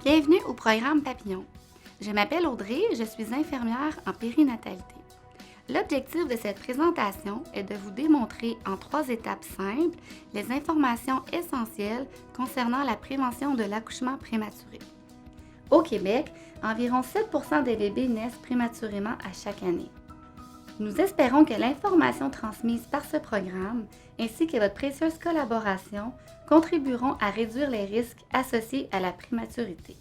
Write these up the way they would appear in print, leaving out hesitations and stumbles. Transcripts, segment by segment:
Bienvenue au programme Papillon. Je m'appelle Audrey, je suis infirmière en périnatalité. L'objectif de cette présentation est de vous démontrer en 3 étapes simples les informations essentielles concernant la prévention de l'accouchement prématuré. Au Québec, environ 7% des bébés naissent prématurément à chaque année. Nous espérons que l'information transmise par ce programme ainsi que votre précieuse collaboration contribueront à réduire les risques associés à la prématurité.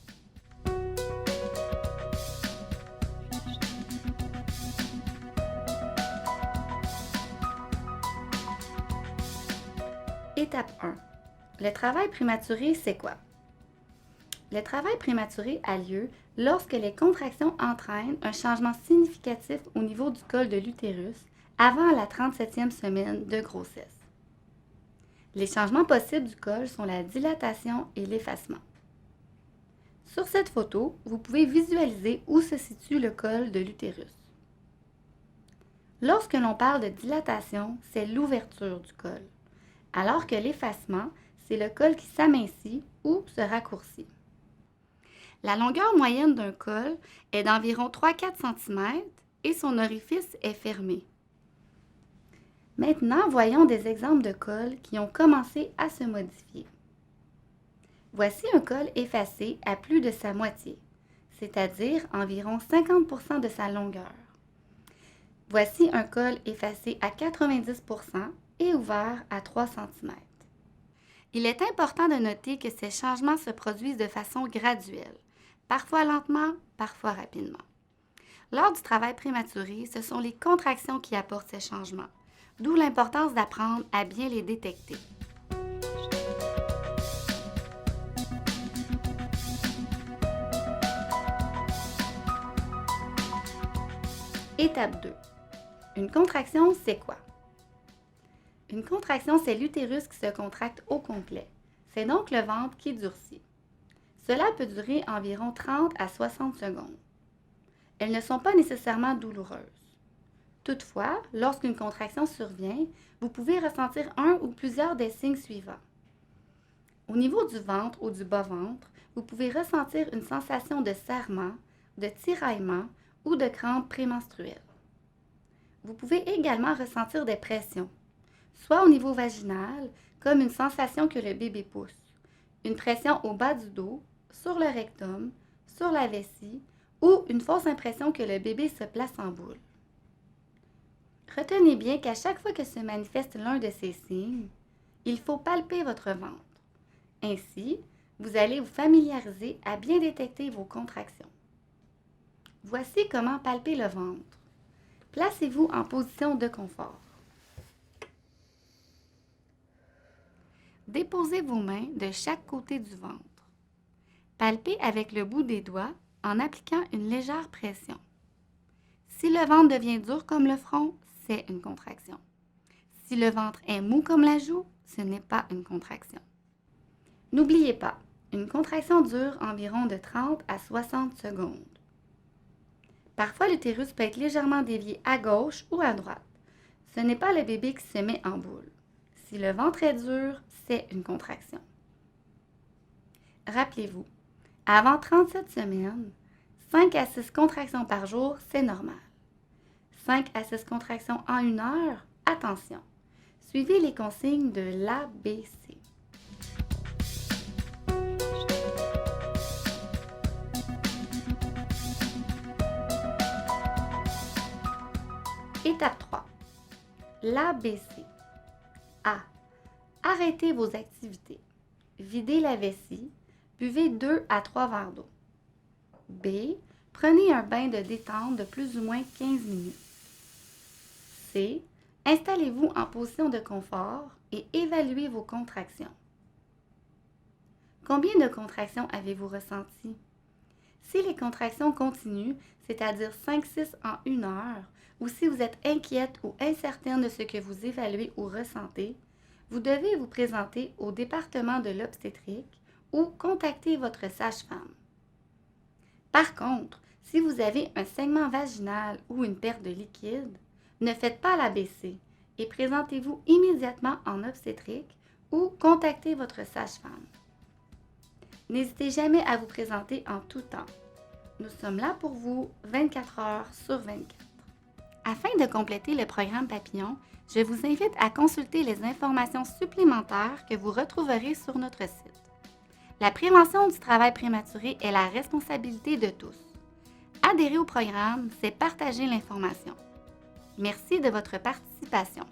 Étape 1. Le travail prématuré, c'est quoi? Le travail prématuré a lieu lorsque les contractions entraînent un changement significatif au niveau du col de l'utérus avant la 37e semaine de grossesse. Les changements possibles du col sont la dilatation et l'effacement. Sur cette photo, vous pouvez visualiser où se situe le col de l'utérus. Lorsque l'on parle de dilatation, c'est l'ouverture du col, alors que l'effacement, c'est le col qui s'amincit ou se raccourcit. La longueur moyenne d'un col est d'environ 3-4 cm et son orifice est fermé. Maintenant, voyons des exemples de cols qui ont commencé à se modifier. Voici un col effacé à plus de sa moitié, c'est-à-dire environ 50% de sa longueur. Voici un col effacé à 90% et ouvert à 3 cm. Il est important de noter que ces changements se produisent de façon graduelle, parfois lentement, parfois rapidement. Lors du travail prématuré, ce sont les contractions qui apportent ces changements, d'où l'importance d'apprendre à bien les détecter. Étape 2. Une contraction, c'est quoi? Une contraction, c'est l'utérus qui se contracte au complet. C'est donc le ventre qui durcit. Cela peut durer environ 30 à 60 secondes. Elles ne sont pas nécessairement douloureuses. Toutefois, lorsqu'une contraction survient, vous pouvez ressentir un ou plusieurs des signes suivants. Au niveau du ventre ou du bas-ventre, vous pouvez ressentir une sensation de serrement, de tiraillement ou de crampes prémenstruelles. Vous pouvez également ressentir des pressions, soit au niveau vaginal, comme une sensation que le bébé pousse, une pression au bas du dos, sur le rectum, sur la vessie, ou une fausse impression que le bébé se place en boule. Retenez bien qu'à chaque fois que se manifeste l'un de ces signes, il faut palper votre ventre. Ainsi, vous allez vous familiariser à bien détecter vos contractions. Voici comment palper le ventre. Placez-vous en position de confort. Déposez vos mains de chaque côté du ventre. Palpez avec le bout des doigts en appliquant une légère pression. Si le ventre devient dur comme le front, c'est une contraction. Si le ventre est mou comme la joue, ce n'est pas une contraction. N'oubliez pas, une contraction dure environ de 30 à 60 secondes. Parfois, l'utérus peut être légèrement dévié à gauche ou à droite. Ce n'est pas le bébé qui se met en boule. Si le ventre est dur, c'est une contraction. Rappelez-vous, avant 37 semaines, 5 à 6 contractions par jour, c'est normal. 5 à 6 contractions en 1 heure, attention. Suivez les consignes de l'ABC. Étape 3. L'ABC. A. Arrêtez vos activités. Videz la vessie. Buvez 2 à 3 verres d'eau. B. Prenez un bain de détente de plus ou moins 15 minutes. C. Installez-vous en position de confort et évaluez vos contractions. Combien de contractions avez-vous ressenti? Si les contractions continuent, c'est-à-dire 5-6 en 1 heure, ou si vous êtes inquiète ou incertaine de ce que vous évaluez ou ressentez, vous devez vous présenter au département de l'obstétrique ou contacter votre sage-femme. Par contre, si vous avez un saignement vaginal ou une perte de liquide, ne faites pas l'ABC et présentez-vous immédiatement en obstétrique ou contactez votre sage-femme. N'hésitez jamais à vous présenter en tout temps. Nous sommes là pour vous 24 heures sur 24. Afin de compléter le programme Papillon, je vous invite à consulter les informations supplémentaires que vous retrouverez sur notre site. La prévention du travail prématuré est la responsabilité de tous. Adhérer au programme, c'est partager l'information. Merci de votre participation.